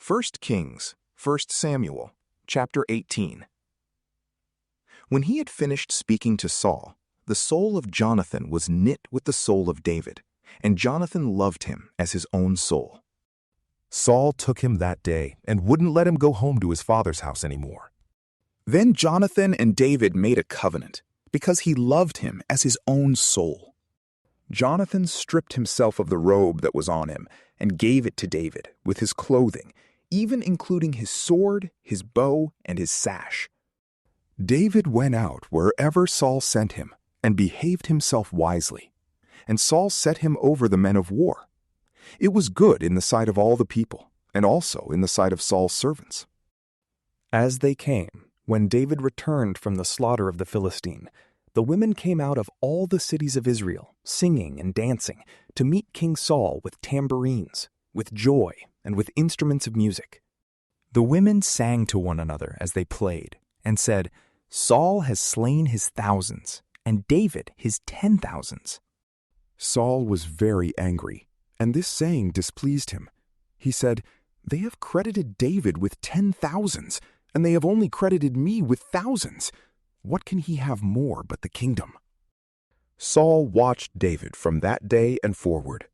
1 Kings, 1 Samuel, chapter 18. When he had finished speaking to Saul, the soul of Jonathan was knit with the soul of David, and Jonathan loved him as his own soul. Saul took him that day and wouldn't let him go home to his father's house anymore. Then Jonathan and David made a covenant, because he loved him as his own soul. Jonathan stripped himself of the robe that was on him and gave it to David with his clothing, even including his sword, his bow, and his sash. David went out wherever Saul sent him and behaved himself wisely, and Saul set him over the men of war. It was good in the sight of all the people, and also in the sight of Saul's servants. As they came, when David returned from the slaughter of the Philistine, the women came out of all the cities of Israel, singing and dancing, to meet King Saul with tambourines, with joy, and with instruments of music. The women sang to one another as they played, and said, "Saul has slain his thousands, and David his 10,000s." Saul was very angry, and this saying displeased him. He said, "They have credited David with 10,000s, and they have only credited me with thousands. What can he have more but the kingdom?" Saul watched David from that day and forward.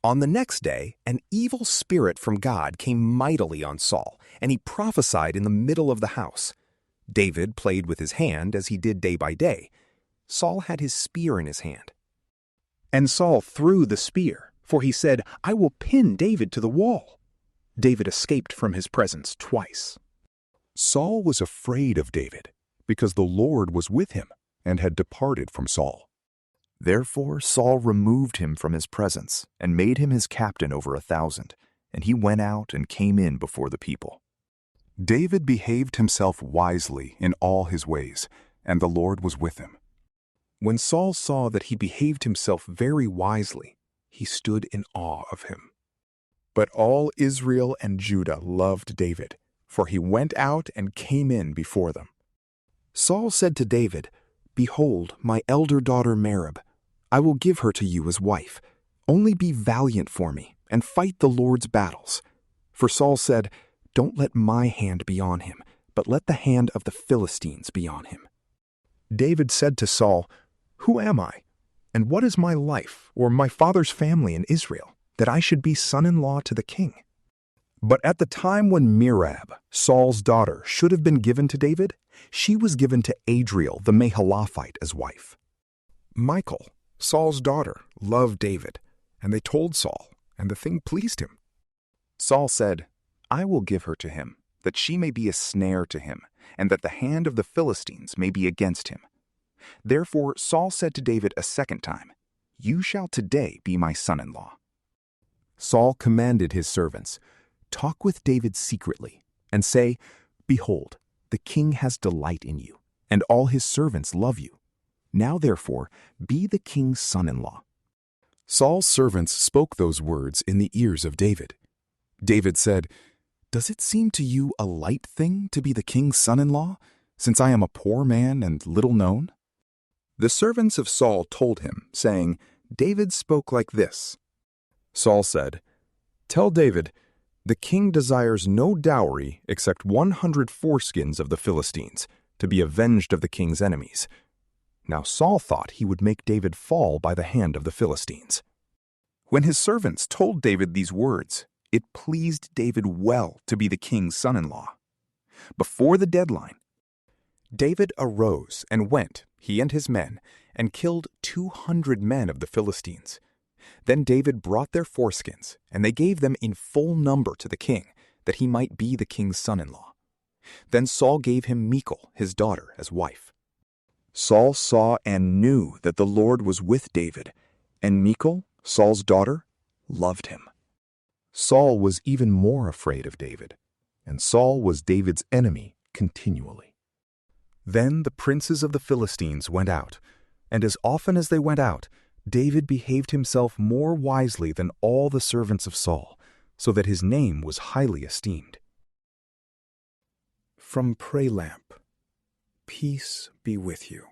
On the next day, an evil spirit from God came mightily on Saul, and he prophesied in the middle of the house. David played with his hand as he did day by day. Saul had his spear in his hand. And Saul threw the spear, for he said, "I will pin David to the wall." David escaped from his presence twice. Saul was afraid of David, because the Lord was with him and had departed from Saul. Therefore Saul removed him from his presence and made him his captain over 1,000, and he went out and came in before the people. David behaved himself wisely in all his ways, and the Lord was with him. When Saul saw that he behaved himself very wisely, he stood in awe of him. But all Israel and Judah loved David, for he went out and came in before them. Saul said to David, "Behold, my elder daughter Merab, I will give her to you as wife. Only be valiant for me, and fight the Lord's battles." For Saul said, "Don't let my hand be on him, but let the hand of the Philistines be on him." David said to Saul, "Who am I? And what is my life, or my father's family in Israel, that I should be son-in-law to the king?" But at the time when Merab, Saul's daughter, should have been given to David, she was given to Adriel the Mahalathite as wife. Michal, Saul's daughter, loved David, and they told Saul, and the thing pleased him. Saul said, "I will give her to him, that she may be a snare to him, and that the hand of the Philistines may be against him." Therefore Saul said to David a second time, "You shall today be my son-in-law." Saul commanded his servants, "Talk with David secretly, and say, 'Behold, the king has delight in you, and all his servants love you. Now therefore be the king's son-in-law.'" Saul's servants spoke those words in the ears of David. David said, "Does it seem to you a light thing to be the king's son-in-law, since I am a poor man and little known?" The servants of Saul told him, saying, "David spoke like this." Saul said, "Tell David, the king desires no dowry except 100 foreskins of the Philistines, to be avenged of the king's enemies." Now Saul thought he would make David fall by the hand of the Philistines. When his servants told David these words, it pleased David well to be the king's son-in-law. Before the deadline, David arose and went, he and his men, and killed 200 men of the Philistines. Then David brought their foreskins, and they gave them in full number to the king, that he might be the king's son-in-law. Then Saul gave him Michal, his daughter, as wife. Saul saw and knew that the Lord was with David, and Michal, Saul's daughter, loved him. Saul was even more afraid of David, and Saul was David's enemy continually. Then the princes of the Philistines went out, and as often as they went out, David behaved himself more wisely than all the servants of Saul, so that his name was highly esteemed. From PrayLamp, peace be with you.